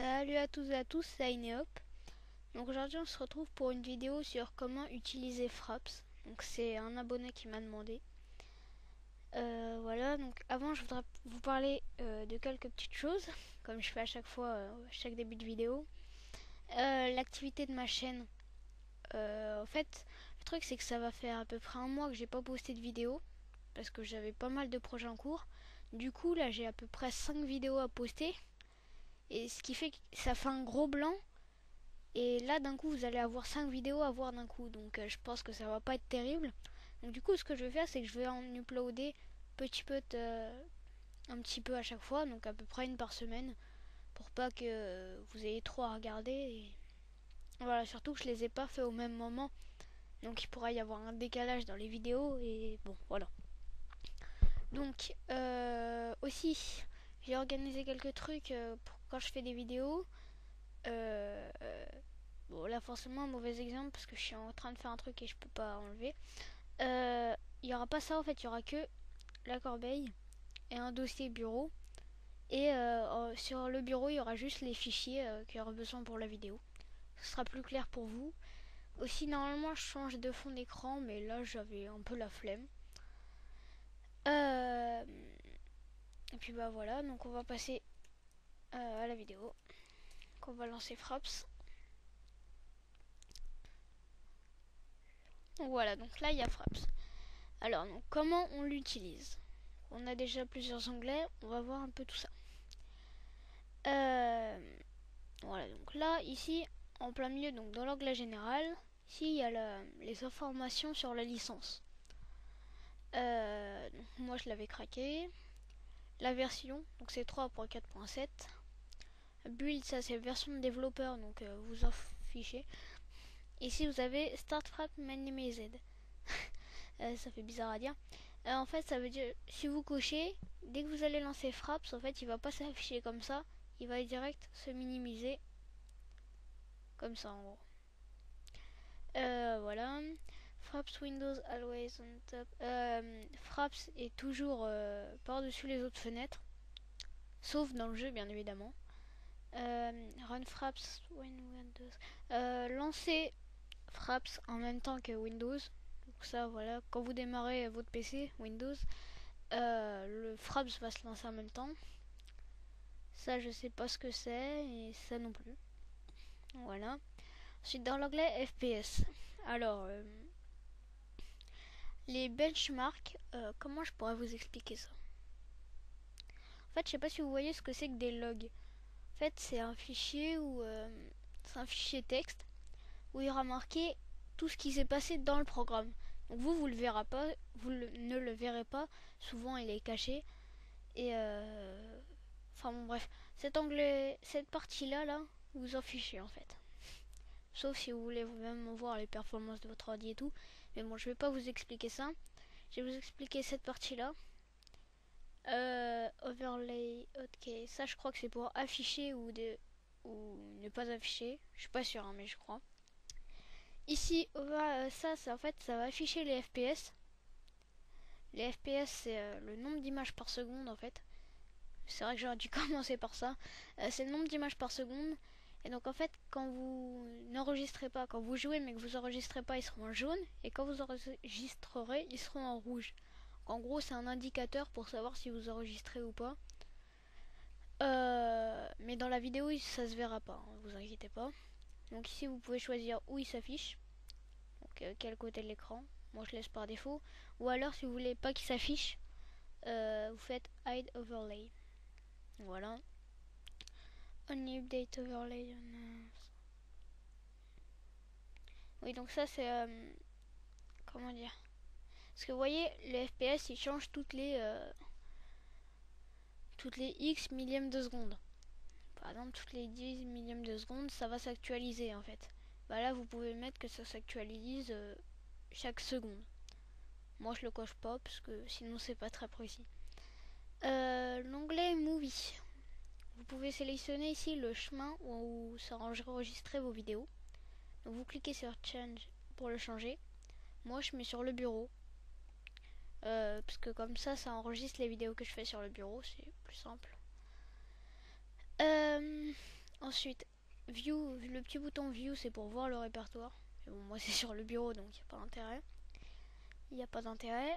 Salut à tous et à tous, c'est Ineop. Donc aujourd'hui on se retrouve pour une vidéo sur comment utiliser Fraps. Donc c'est un abonné qui m'a demandé. Voilà, donc avant je voudrais vous parler de quelques petites choses, comme je fais à chaque fois, chaque début de vidéo. L'activité de ma chaîne. En fait, le truc c'est que ça va faire à peu près un mois que j'ai pas posté de vidéo, parce que j'avais pas mal de projets en cours. Du coup là j'ai à peu près 5 vidéos à poster. Et ce qui fait que ça fait un gros blanc. Et là d'un coup vous allez avoir 5 vidéos à voir d'un coup. Donc je pense que ça va pas être terrible. Donc du coup ce que je vais faire c'est que je vais en uploader petit peu un petit peu à chaque fois. Donc à peu près une par semaine. Pour pas que vous ayez trop à regarder. Et voilà, surtout que je les ai pas fait au même moment. Donc il pourra y avoir un décalage dans les vidéos. Et bon voilà. Donc aussi j'ai organisé quelques trucs pour quand je fais des vidéos. Euh, Bon, là, forcément, un mauvais exemple parce que je suis en train de faire un truc et je peux pas enlever. Il y aura pas ça en fait, il y aura que la corbeille et un dossier bureau. Et sur le bureau, il y aura juste les fichiers qu'il y aura besoin pour la vidéo. Ce sera plus clair pour vous. Aussi, normalement, je change de fond d'écran, mais là, j'avais un peu la flemme. Et puis bah voilà, donc on va passer à la vidéo. Donc on va lancer Fraps. Donc voilà, donc là il y a Fraps. Alors, donc, comment on l'utilise? On a déjà plusieurs onglets, on va voir un peu tout ça. Voilà, donc là, ici, en plein milieu, donc dans l'onglet général, ici, il y a les informations sur la licence. Donc, moi, je l'avais craqué. La version, donc c'est 3.4.7. Build, ça c'est version de développeur, donc vous en fichez. Ici, vous avez Start Frap Minimized. Ça fait bizarre à dire. En fait, ça veut dire, si vous cochez, dès que vous allez lancer Fraps, en fait, il va pas s'afficher comme ça. Il va direct se minimiser. Comme ça, en gros. Voilà. Fraps Windows always on top. Fraps est toujours par-dessus les autres fenêtres. Sauf dans le jeu, bien évidemment. Run Fraps when Windows. Lancer Fraps en même temps que Windows. Donc ça, voilà. Quand vous démarrez votre PC, Windows, le Fraps va se lancer en même temps. Ça, je sais pas ce que c'est, et ça non plus. Voilà. Ensuite, dans l'onglet FPS. Alors, les benchmarks, comment je pourrais vous expliquer ça? En fait, je sais pas si vous voyez ce que c'est que des logs. En fait, c'est un fichier où c'est un fichier texte où il y aura marqué tout ce qui s'est passé dans le programme. Donc vous le verrez pas, ne le verrez pas. Souvent, il est caché. Et enfin bon, bref, cet onglet, cette partie-là, là, vous en fichez en fait. Sauf si vous voulez même voir les performances de votre ordi et tout. Mais bon, je vais pas vous expliquer ça. Je vais vous expliquer cette partie-là. Overlay, ok. Ça, je crois que c'est pour afficher ou ne pas afficher. Je suis pas sûre, hein, mais je crois. Ici, ça, en fait, ça va afficher les FPS. Les FPS, c'est le nombre d'images par seconde, en fait. C'est vrai que j'aurais dû commencer par ça. C'est le nombre d'images par seconde. Et donc en fait, quand vous n'enregistrez pas, quand vous jouez mais que vous enregistrez pas, ils seront en jaune. Et quand vous enregistrerez, ils seront en rouge. En gros, c'est un indicateur pour savoir si vous enregistrez ou pas. Mais dans la vidéo, ça se verra pas, hein, vous inquiétez pas. Donc ici, vous pouvez choisir où il s'affiche. Donc quel côté de l'écran. Moi, je laisse par défaut. Ou alors, si vous voulez pas qu'il s'affiche, vous faites Hide Overlay. Voilà. Only update overlay. Oui, donc ça c'est comment dire? Parce que vous voyez, les FPS ils changent toutes les X millièmes de seconde. Par exemple, toutes les 10 millièmes de seconde, ça va s'actualiser en fait. Bah là, vous pouvez mettre que ça s'actualise chaque seconde. Moi, je le coche pas parce que sinon c'est pas très précis. L'onglet Movie. Vous pouvez sélectionner ici le chemin où ça enregistrer vos vidéos. Donc vous cliquez sur Change pour le changer. Moi je mets sur le bureau. Parce que comme ça enregistre les vidéos que je fais sur le bureau. C'est plus simple. Ensuite, view, le petit bouton view, c'est pour voir le répertoire. Et bon, moi c'est sur le bureau, donc il n'y a pas d'intérêt. Il n'y a pas d'intérêt.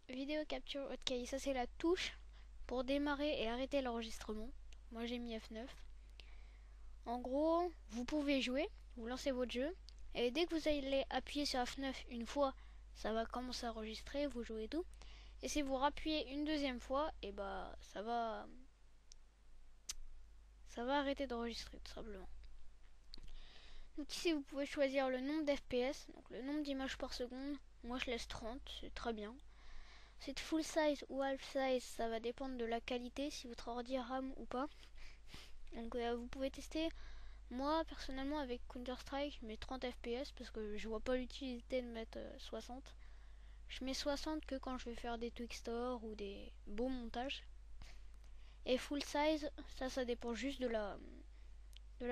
Vidéo capture, ok, ça c'est la touche pour démarrer et arrêter l'enregistrement. Moi j'ai mis F9. En gros, vous pouvez jouer, vous lancez votre jeu, et dès que vous allez appuyer sur F9 une fois, ça va commencer à enregistrer, vous jouez et tout. Et si vous rappuyez une deuxième fois, et bah ça va arrêter d'enregistrer tout simplement. Donc ici vous pouvez choisir le nombre d'FPS, donc le nombre d'images par seconde. Moi je laisse 30, c'est très bien. C'est full size ou half size, ça va dépendre de la qualité, si votre ordi RAM ou pas. Donc vous pouvez tester. Moi personnellement avec Counter Strike je mets 30 fps parce que je vois pas l'utilité de mettre 60. Je mets 60 que quand je vais faire des Twixtor ou des beaux montages. Et full size, ça dépend juste de la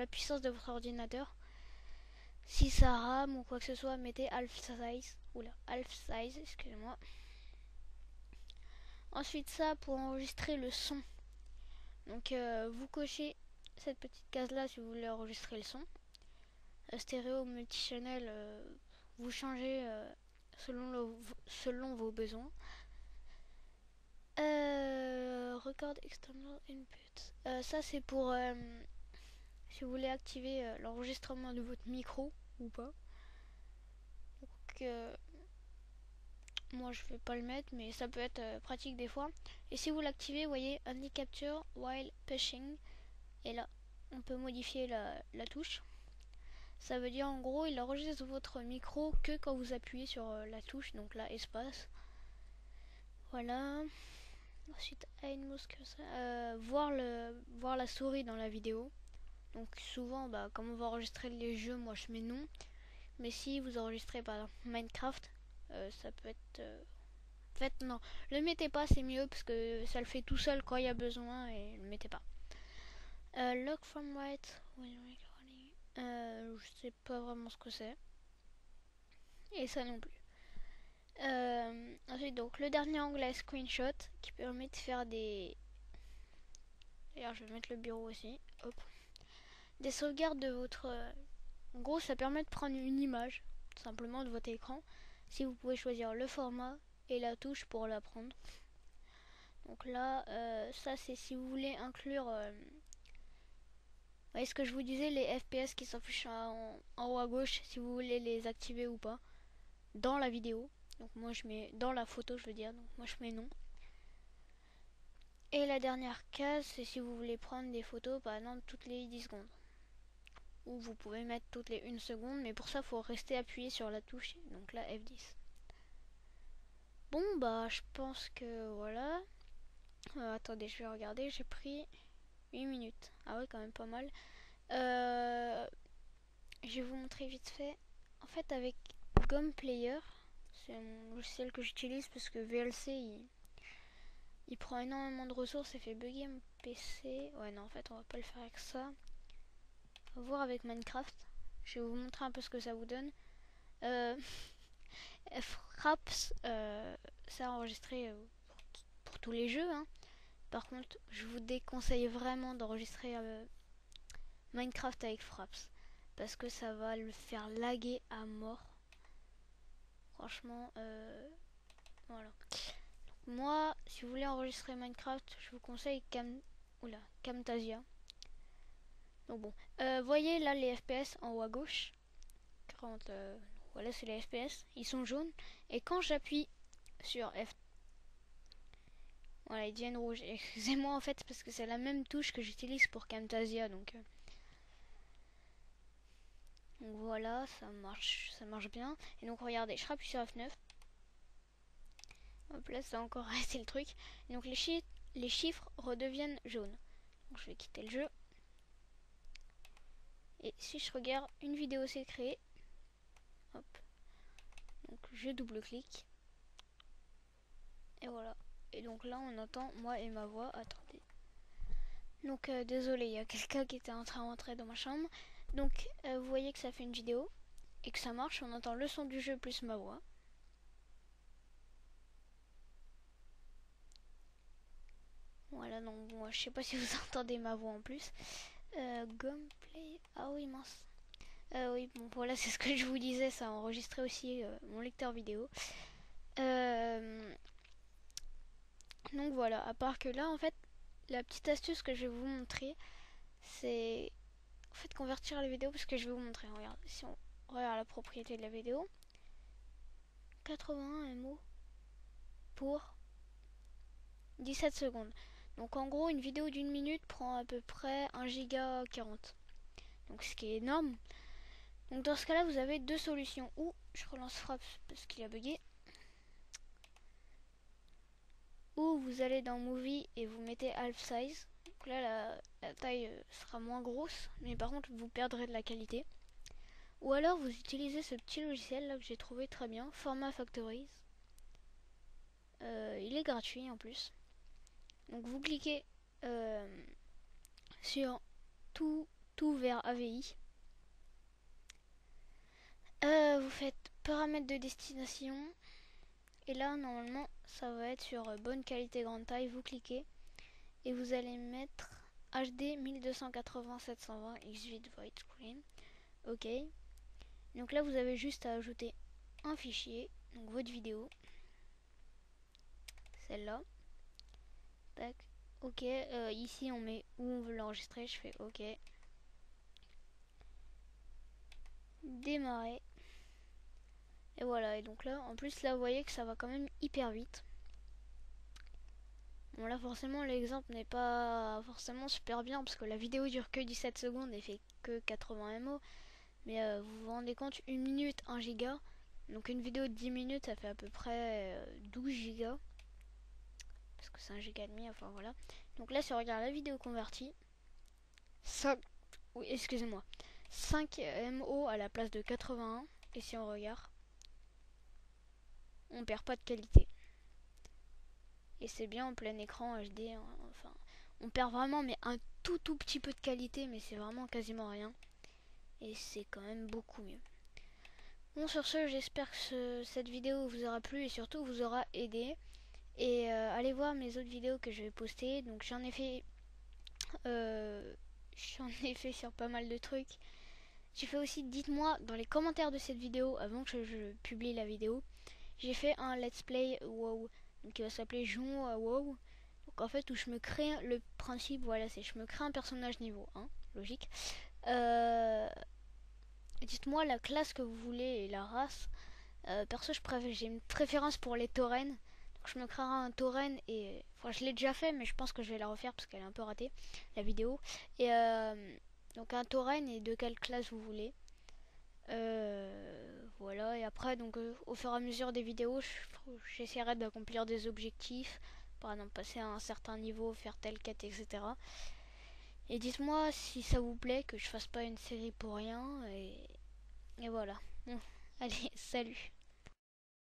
puissance de votre ordinateur. Si ça rame ou quoi que ce soit, mettez half size. Oula, half size, excusez-moi. Ensuite ça pour enregistrer le son. Donc vous cochez cette petite case là si vous voulez enregistrer le son. Stéréo, multichannel, vous changez selon vos besoins. Record external input. Ça c'est pour si vous voulez activer l'enregistrement de votre micro ou pas. Donc moi je vais pas le mettre, mais ça peut être pratique des fois. Et si vous l'activez, vous voyez Only Capture While Pushing. Et là, on peut modifier la touche. Ça veut dire en gros, il enregistre votre micro que quand vous appuyez sur la touche, donc là, espace. Voilà. Ensuite, voir la souris dans la vidéo. Donc souvent, comme on va enregistrer les jeux, moi je mets non. Mais si vous enregistrez par exemple Minecraft, ça peut être... En fait, non, le mettez pas, c'est mieux parce que ça le fait tout seul quand il y a besoin et le mettez pas. Lock from right when recording. Je sais pas vraiment ce que c'est. Et ça non plus. Ensuite, donc le dernier onglet screenshot qui permet de faire des. D'ailleurs, je vais mettre le bureau aussi. Hop. Des sauvegardes de votre. En gros, ça permet de prendre une image, tout simplement, de votre écran. Si vous pouvez choisir le format et la touche pour la prendre. Donc là, ça c'est si vous voulez inclure. Vous voyez ce que je vous disais, les FPS qui s'affichent en haut à gauche, si vous voulez les activer ou pas, dans la vidéo. Donc moi je mets dans la photo, je veux dire. Donc moi je mets non. Et la dernière case, c'est si vous voulez prendre des photos, par exemple, toutes les 10 secondes. Ou vous pouvez mettre toutes les 1 seconde, mais pour ça, il faut rester appuyé sur la touche, donc là, F10. Bon, je pense que voilà. Attendez, je vais regarder, j'ai pris 8 minutes. Ah ouais, quand même pas mal. Je vais vous montrer vite fait. En fait, avec GOM Player, c'est un logiciel que j'utilise parce que VLC, il prend énormément de ressources et fait bugger mon PC. Ouais, non, en fait, on va pas le faire avec ça. On va voir avec Minecraft. Je vais vous montrer un peu ce que ça vous donne. Fraps, c'est enregistré pour tous les jeux. Hein. Par contre, je vous déconseille vraiment d'enregistrer Minecraft avec Fraps. Parce que ça va le faire laguer à mort. Franchement, voilà. Donc, moi, si vous voulez enregistrer Minecraft, je vous conseille Camtasia. Donc bon, voyez là les FPS en haut à gauche. Voilà, c'est les FPS. Ils sont jaunes. Et quand j'appuie sur F, voilà, ils deviennent rouges. Excusez-moi en fait, parce que c'est la même touche que j'utilise pour Camtasia. Donc voilà, ça marche bien. Et donc regardez, je rappuie sur F9. Hop là, ça a encore resté le truc. Et donc les chiffres redeviennent jaunes. Donc je vais quitter le jeu. Et si je regarde, une vidéo s'est créée. Hop. Donc je double-clique. Et voilà. Et donc là, on entend moi et ma voix. Attendez. Donc désolé, il y a quelqu'un qui était en train d'entrer dans ma chambre. Donc vous voyez que ça fait une vidéo et que ça marche. On entend le son du jeu plus ma voix. Voilà, donc moi je sais pas si vous entendez ma voix en plus. Gameplay. Ah oui, mince. Oui, bon, voilà, c'est ce que je vous disais, ça a enregistré aussi mon lecteur vidéo. Donc voilà, à part que là, en fait, la petite astuce que je vais vous montrer, c'est en fait convertir la vidéo, parce que je vais vous montrer. Regarde, si on regarde la propriété de la vidéo, 81 MO pour 17 secondes. Donc en gros, une vidéo d'une minute prend à peu près 1 giga 40. Donc ce qui est énorme. Donc dans ce cas-là, vous avez deux solutions. Ou je relance Fraps parce qu'il a bugué. Ou vous allez dans Movie et vous mettez Half Size. Donc là, la taille sera moins grosse, mais par contre, vous perdrez de la qualité. Ou alors, vous utilisez ce petit logiciel là que j'ai trouvé très bien, Format Factories. Il est gratuit en plus. Donc vous cliquez sur tout vers AVI. Vous faites paramètres de destination. Et là, normalement, ça va être sur bonne qualité grande taille. Vous cliquez et vous allez mettre HD 1280-720 X8 widescreen. Ok. Donc là, vous avez juste à ajouter un fichier, donc votre vidéo, celle-là. Tac. Ok. Ici, on met où on veut l'enregistrer. Je fais OK. Démarrer. Et voilà. Et donc là, en plus, là, vous voyez que ça va quand même hyper vite. Bon, là, forcément, l'exemple n'est pas forcément super bien parce que la vidéo dure que 17 secondes et fait que 80 MO. Mais vous vous rendez compte, 1 minute, 1 giga. Donc une vidéo de 10 minutes, ça fait à peu près 12 gigas. Parce que c'est 1 giga et demi, enfin voilà. Donc là, si on regarde la vidéo convertie, 5, oui, excusez-moi, 5 MO à la place de 81. Et si on regarde, on perd pas de qualité. Et c'est bien en plein écran HD, hein, enfin, on perd vraiment mais un tout petit peu de qualité, mais c'est vraiment quasiment rien. Et c'est quand même beaucoup mieux. Bon, sur ce, j'espère que cette vidéo vous aura plu et surtout vous aura aidé. Et allez voir mes autres vidéos que je vais poster. Donc j'en ai fait sur pas mal de trucs. J'ai fait aussi, dites-moi dans les commentaires de cette vidéo, avant que je publie la vidéo, j'ai fait un let's play WoW, donc qui va s'appeler Jouons à WoW. Donc en fait, où je me crée le principe, voilà, c'est je me crée un personnage niveau 1, logique. Dites-moi la classe que vous voulez et la race. Perso, j'ai une préférence pour les taurennes. Donc je me créerai un tauren et... Enfin, je l'ai déjà fait, mais je pense que je vais la refaire parce qu'elle est un peu ratée, la vidéo. Et donc un tauren et de quelle classe vous voulez. Voilà, et après, donc au fur et à mesure des vidéos, j'essaierai d'accomplir des objectifs. Par exemple, passer à un certain niveau, faire telle quête, etc. Et dites-moi si ça vous plaît, que je fasse pas une série pour rien. Et voilà. Bon, allez, salut.